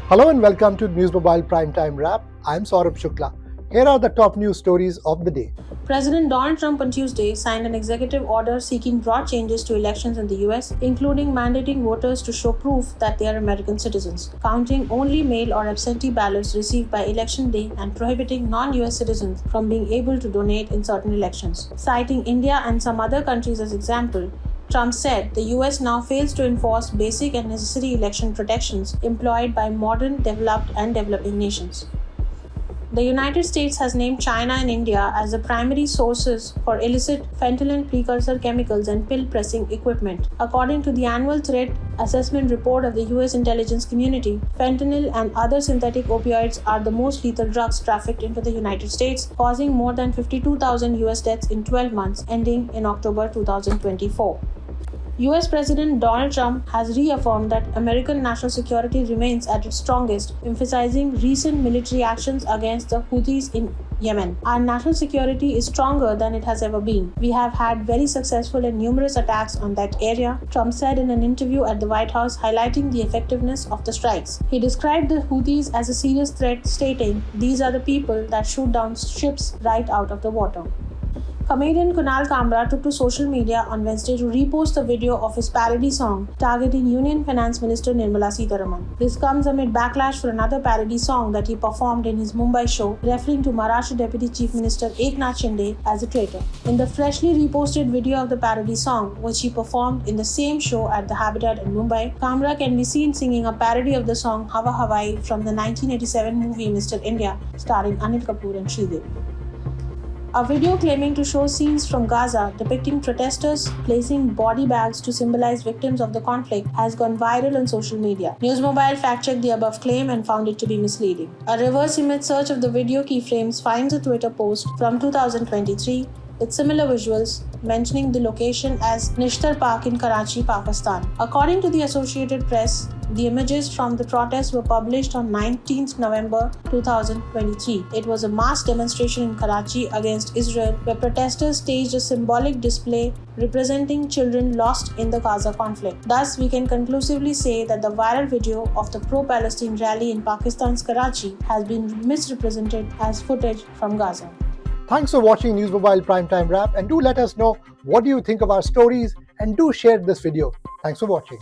Hello and welcome to News Mobile Primetime Wrap. I'm Saurabh Shukla. Here are the top news stories of the day. President Donald Trump on Tuesday signed an executive order seeking broad changes to elections in the US, including mandating voters to show proof that they are American citizens, counting only mail or absentee ballots received by election day, and prohibiting non-US citizens from being able to donate in certain elections. Citing India and some other countries as example, Trump said the US now fails to enforce basic and necessary election protections employed by modern, developed, and developing nations. The United States has named China and India as the primary sources for illicit fentanyl precursor chemicals and pill pressing equipment. According to the annual threat assessment report of the US intelligence community, fentanyl and other synthetic opioids are the most lethal drugs trafficked into the United States, causing more than 52,000 US deaths in 12 months, ending in October 2024. US President Donald Trump has reaffirmed that American national security remains at its strongest, emphasizing recent military actions against the Houthis in Yemen. Our national security is stronger than it has ever been. We have had very successful and numerous attacks on that area, Trump said in an interview at the White House, highlighting the effectiveness of the strikes. He described the Houthis as a serious threat, stating, "These are the people that shoot down ships right out of the water." Comedian Kunal Kamra took to social media on Wednesday to repost the video of his parody song targeting Union Finance Minister Nirmala Sitharaman. This comes amid backlash for another parody song that he performed in his Mumbai show, referring to Maharashtra Deputy Chief Minister Eknath Shinde as a traitor. In the freshly reposted video of the parody song, which he performed in the same show at the Habitat in Mumbai, Kamra can be seen singing a parody of the song Hava Hawaii from the 1987 movie Mr. India, starring Anil Kapoor and Sridevi. A video claiming to show scenes from Gaza depicting protesters placing body bags to symbolize victims of the conflict has gone viral on social media. News Mobile fact-checked the above claim and found it to be misleading. A reverse image search of the video keyframes finds a Twitter post from 2023 with similar visuals mentioning the location as Nishtar Park in Karachi, Pakistan. According to the Associated Press, the images from the protests were published on 19th November 2023. It was a mass demonstration in Karachi against Israel where protesters staged a symbolic display representing children lost in the Gaza conflict. Thus, we can conclusively say that the viral video of the pro-Palestine rally in Pakistan's Karachi has been misrepresented as footage from Gaza. Thanks for watching News Mobile Primetime Wrap, and do let us know what do you think of our stories, and do share this video. Thanks for watching.